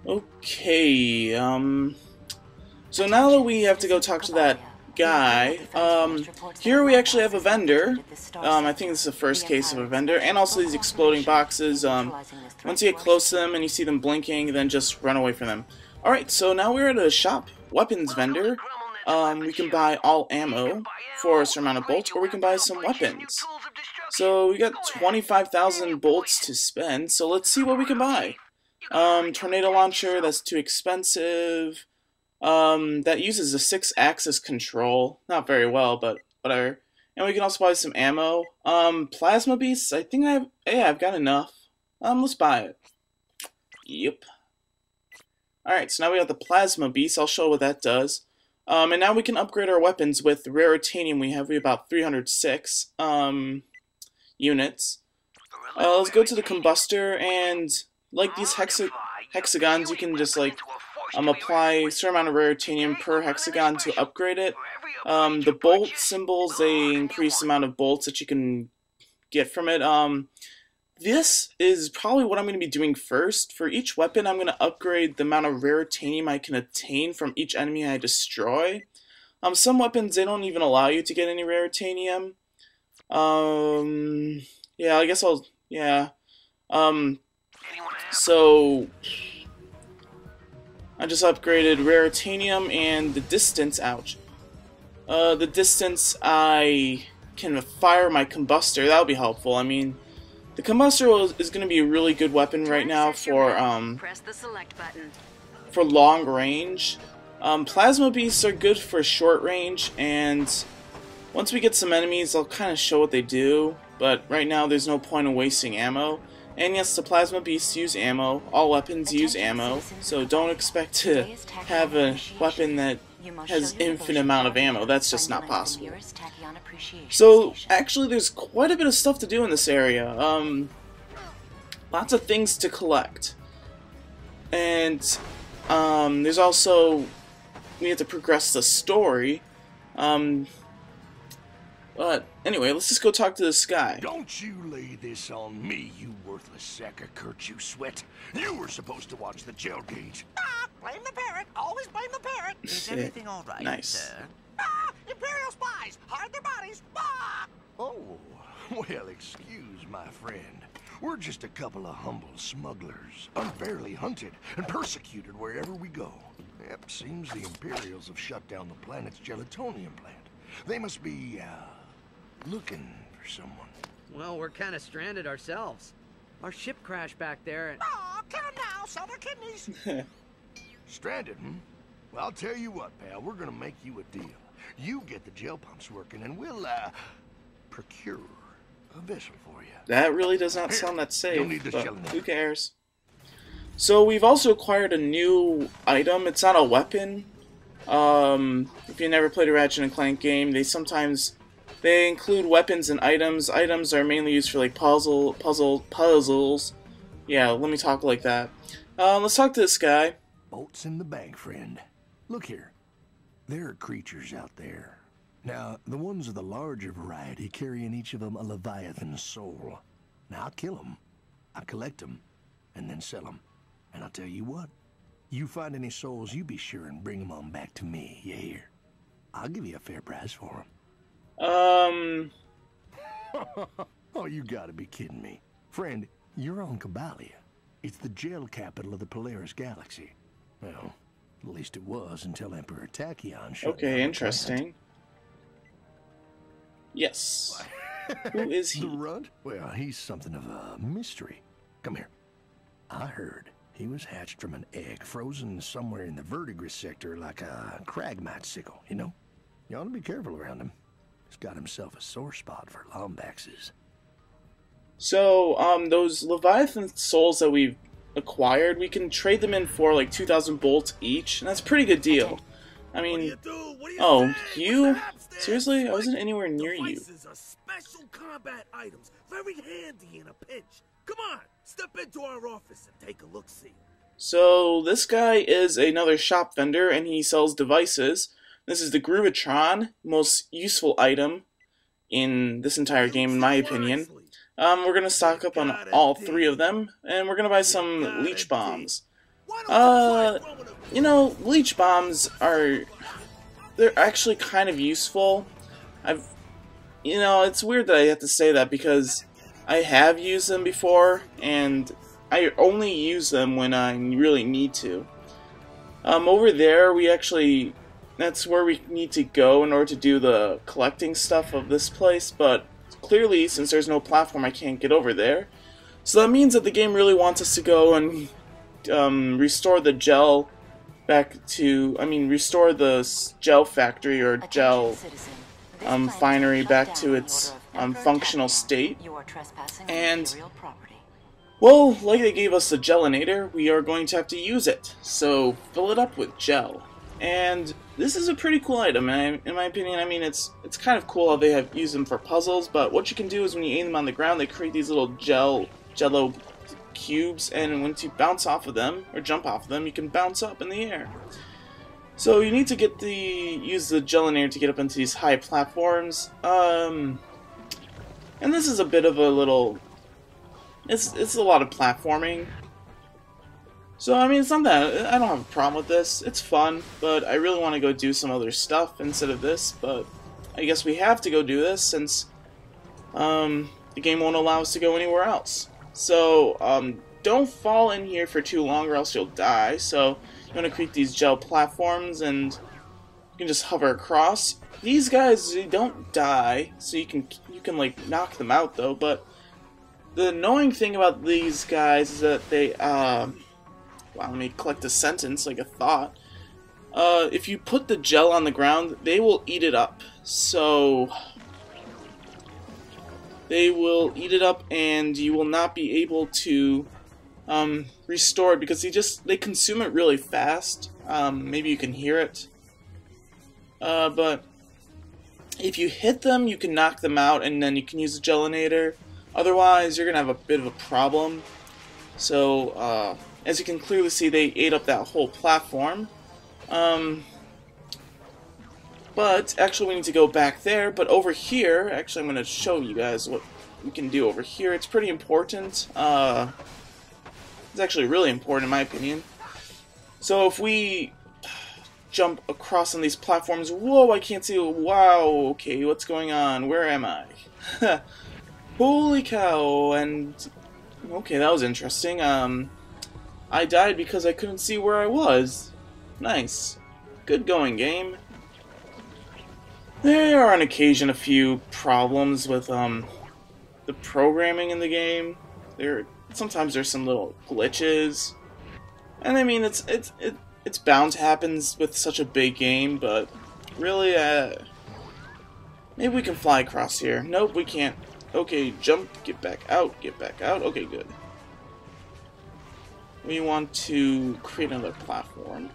Okay, so now that we have to go talk to that guy, here we actually have a vendor. I think this is the first case of a vendor, and also these exploding boxes. Once you get close to them and you see them blinking, then just run away from them. Alright, so now we're at a shop, weapons vendor. We can buy all ammo for a certain amount of bolts, or we can buy some weapons. So we got 25,000 bolts to spend, so let's see what we can buy. Tornado launcher, that's too expensive. That uses a 6-axis control. Not very well, but whatever. And we can also buy some ammo. Plasma beasts, I think I've got enough. Let's buy it. Yep. Alright, so now we have the plasma beast. I'll show what that does. And now we can upgrade our weapons with the raritanium we have. We have about 306 units. Let's go to the combustor, and like these hexagons, you can just like apply a certain amount of raritanium per hexagon to upgrade it. The bolt symbols, they increase the amount of bolts that you can get from it. This is probably what I'm going to be doing first. For each weapon, I'm going to upgrade the amount of raritanium I can attain from each enemy I destroy. Some weapons, they don't even allow you to get any raritanium. Yeah, I guess I'll, yeah. So I just upgraded raritanium and the distance, ouch. The distance I can fire my combustor, that would be helpful. I mean, the combustor is going to be a really good weapon right now for long range. Plasma beasts are good for short range, and once we get some enemies, I'll kind of show what they do. But right now, there's no point in wasting ammo. And yes, the plasma beasts use ammo. All weapons use ammo, so don't expect to have a weapon that has infinite amount of ammo. That's just not possible. So actually, there's quite a bit of stuff to do in this area. Lots of things to collect, and there's also, we have to progress the story. But anyway, let's just go talk to this guy. Don't you lay this on me, you worthless sack of Kurt, you sweat. You were supposed to watch the jail gauge. Ah, blame the parrot. Always blame the parrot. Is everything all right, nice. sir? Ah, Imperial spies. Hide their bodies. Ah! Oh, well, excuse my friend. We're just a couple of humble smugglers, unfairly hunted and persecuted wherever we go. Yep, seems the Imperials have shut down the planet's gelatonium plant. They must be, looking for someone. Well, we're kind of stranded ourselves. Our ship crashed back there and... Ah, kill them now. Sell their kidneys. Stranded, hmm? Well, I'll tell you what, pal. We're gonna make you a deal. You get the gel pumps working, and we'll, procure a vessel for you. That really does not sound that safe, Don't need the but shell now. who cares? So we've also acquired a new item. It's not a weapon. If you never played a Ratchet Clank game, they include weapons and items. Items are mainly used for like puzzles. Yeah, let me talk like that. Let's talk to this guy. Bolts in the bank, friend. Look here. There are creatures out there. Now, the ones of the larger variety carry in each of them a Leviathan soul. Now, I'll kill them, I'll collect them, and then sell them. And I'll tell you what. You find any souls, you be sure and bring them on back to me, you hear? I'll give you a fair price for them. Oh, you gotta be kidding me. Friend, you're on Cabalia. It's the gel capital of the Polaris Galaxy. Well, at least it was until Emperor Tachyon shut down Okay, the interesting. plant. Yes. Who is he? The runt? Well, he's something of a mystery. Come here. I heard he was hatched from an egg frozen somewhere in the verdigris sector like a cragmite sickle, you know? You ought to be careful around him. He's got himself a sore spot for lombaxes. So, those Leviathan souls that we've acquired, we can trade them in for like 2,000 bolts each, and that's a pretty good deal. I mean, oh, you? Seriously? I wasn't anywhere near you. Are special combat items, very handy in a pinch. Come on, step into our office and take a look-see. So, this guy is another shop vendor, and he sells devices. This is the Groovatron, most useful item in this entire game, in my opinion. We're going to stock up on all 3 of them, and we're going to buy some leech bombs. Why don't you try throwing them? You know, leech bombs they're actually kind of useful. You know, it's weird that I have to say that because I have used them before, and I only use them when I really need to. Over there, that's where we need to go in order to do the collecting stuff of this place, but clearly, since there's no platform, I can't get over there. So that means that the game really wants us to go and restore the gel restore the gel factory or gel refinery back to its functional state. And, well, like they gave us the gelinator, we are going to have to use it. So, fill it up with gel. And this is a pretty cool item, and in my opinion. I mean, it's kind of cool how they have used them for puzzles, but what you can do is when you aim them on the ground, they create these little jello cubes, and once you bounce off of them, or jump off of them, you can bounce up in the air. So you need to use the gelinator to get up into these high platforms, and this is a bit of a little, it's a lot of platforming. So, I mean, it's not that, I don't have a problem with this. It's fun, but I really want to go do some other stuff instead of this, but I guess we have to go do this since the game won't allow us to go anywhere else. So, don't fall in here for too long or else you'll die. So, you want to create these gel platforms and you can just hover across. These guys, they don't die, so you can like knock them out though, but the annoying thing about these guys is that they, well, let me collect a sentence, like a thought. If you put the gel on the ground, they will eat it up. So, they will eat it up and you will not be able to restore it because they consume it really fast. Maybe you can hear it. But if you hit them, you can knock them out and then you can use the gelinator. Otherwise, you're going to have a bit of a problem. So, as you can clearly see, they ate up that whole platform. But, actually we need to go back there, but over here, actually I'm going to show you guys what we can do over here. It's pretty important. It's actually really important in my opinion. So if we jump across on these platforms, whoa, I can't see, wow, okay, what's going on? Where am I? Holy cow, and, okay, that was interesting. I died because I couldn't see where I was. Nice. Good going, game. There are on occasion a few problems with the programming in the game. Sometimes there's some little glitches, and I mean it's bound to happen with such a big game. But really, maybe we can fly across here. Nope, we can't. Okay, jump, get back out, get back out. Okay, good. We want to create another platform.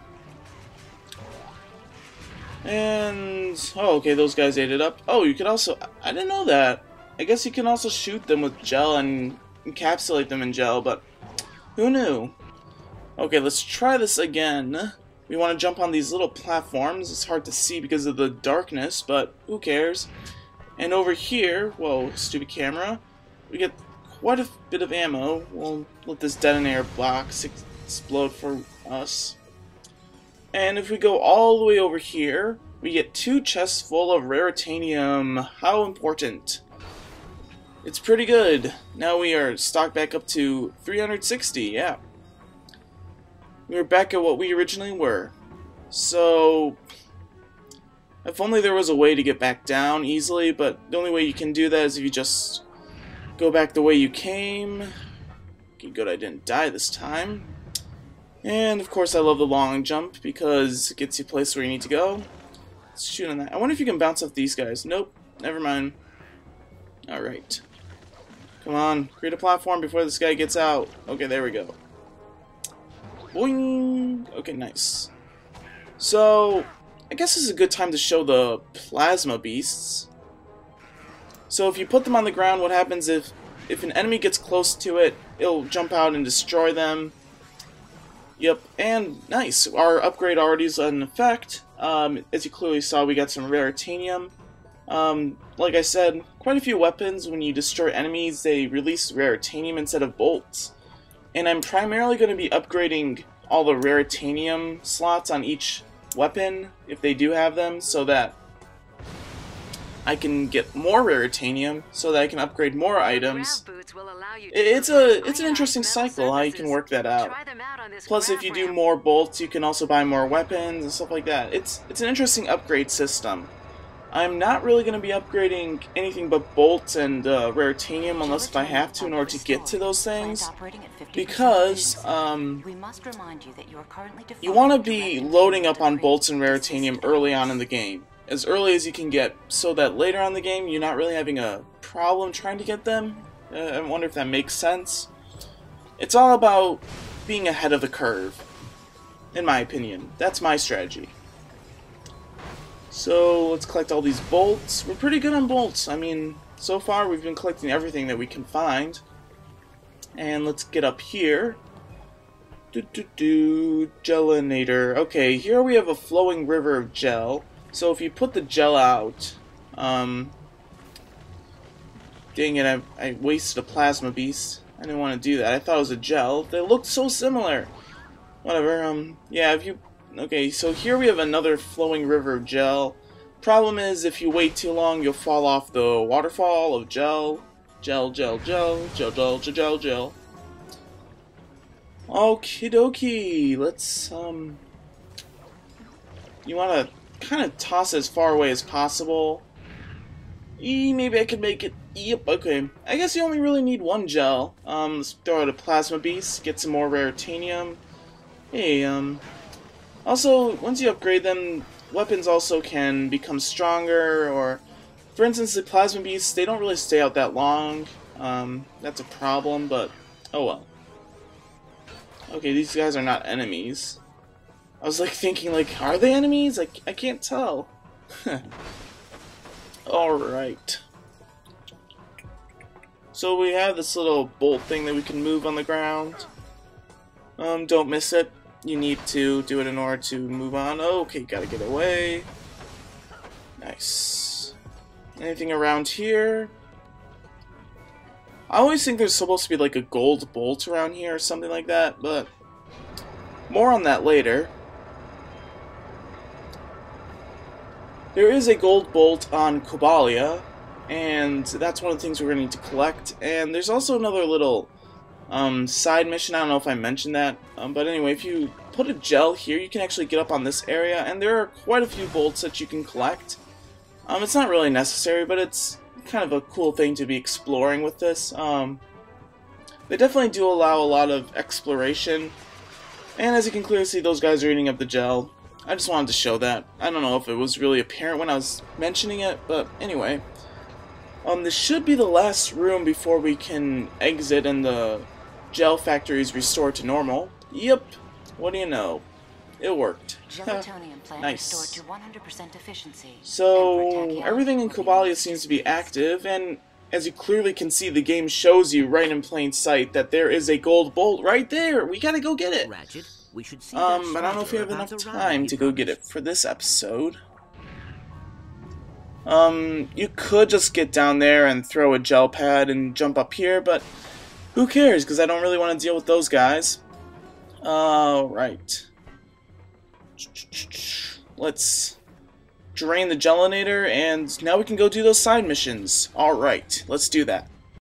And, oh, okay, those guys ate it up. Oh, you could also, I didn't know that. I guess you can also shoot them with gel and encapsulate them in gel, but who knew? Okay, let's try this again. We want to jump on these little platforms. It's hard to see because of the darkness, but who cares? And over here, whoa, stupid camera, we get quite a bit of ammo. We'll let this detonator box explode for us. And if we go all the way over here, we get 2 chests full of raritanium. How important? It's pretty good. Now we are stocked back up to 360, yeah. We're back at what we originally were. So, if only there was a way to get back down easily, but the only way you can do that is if you just go back the way you came. Okay, good, I didn't die this time. And, of course, I love the long jump because it gets you placed where you need to go. Let's shoot on that. I wonder if you can bounce off these guys. Nope, never mind. Alright. Come on, create a platform before this guy gets out. Okay, there we go. Boing! Okay, nice. So, I guess this is a good time to show the plasma beasts. So if you put them on the ground, what happens if an enemy gets close to it, it'll jump out and destroy them. Yep, and nice. Our upgrade already is in effect. As you clearly saw, we got some raritanium. Like I said, quite a few weapons, when you destroy enemies, they release raritanium instead of bolts. And I'm primarily going to be upgrading all the raritanium slots on each weapon, if they do have them, so that I can get more raritanium, so that I can upgrade more items. It's an interesting cycle how you can work that out. Plus, if you do more bolts, you can also buy more weapons and stuff like that. It's an interesting upgrade system. I'm not really going to be upgrading anything but bolts and raritanium unless if I have to in order to get to those things, because you want to be loading up on bolts and raritanium early on in the game, as early as you can get, so that later on in the game you're not really having a problem trying to get them. I wonder if that makes sense. It's all about being ahead of the curve, in my opinion. That's my strategy. So let's collect all these bolts. We're pretty good on bolts. I mean, so far we've been collecting everything that we can find. And let's get up here. Gelinator. Okay, here we have a flowing river of gel. So if you put the gel out, dang it, I wasted a plasma beast. I didn't want to do that. I thought it was a gel. They looked so similar. Whatever. Yeah, if you... Okay, so here we have another flowing river of gel. Problem is, if you wait too long, you'll fall off the waterfall of gel. Gel, gel, gel, gel, gel, gel, gel, gel. Okie dokie. Let's, you want to kind of toss it as far away as possible. Maybe I could make it... Yep, okay. I guess you only really need one gel. Let's throw out a plasma beast, get some more raritanium. Hey, also, once you upgrade them, weapons also can become stronger, or, for instance, the plasma beasts, they don't really stay out that long. That's a problem, but oh well. Okay, these guys are not enemies. I was like thinking, like, are they enemies? I can't tell. Alright. So we have this little bolt thing that we can move on the ground. Don't miss it. You need to do it in order to move on. Okay, gotta get away. Nice. Anything around here? I always think there's supposed to be like a gold bolt around here or something like that, but more on that later. There is a gold bolt on Cobalia, and that's one of the things we're going to need to collect. And there's also another little side mission. I don't know if I mentioned that, but anyway, if you put a gel here, you can actually get up on this area, and there are quite a few bolts that you can collect. It's not really necessary, but it's kind of a cool thing to be exploring with this. They definitely do allow a lot of exploration, and as you can clearly see, those guys are eating up the gel. I just wanted to show that. I don't know if it was really apparent when I was mentioning it, but anyway. This should be the last room before we can exit and the gel factory is restored to normal. Yep. What do you know? It worked. Nice. To 100% efficiency. So, everything in Cobalia seems to be active, and as you clearly can see, the game shows you right in plain sight that there is a gold bolt right there. We gotta go get it. Ratchet, we should see but I don't know if we have enough time to go get it for this episode. You could just get down there and throw a gel pad and jump up here, but who cares, because I don't really want to deal with those guys. Right. Let's drain the gelinator, and now we can go do those side missions. Alright, let's do that.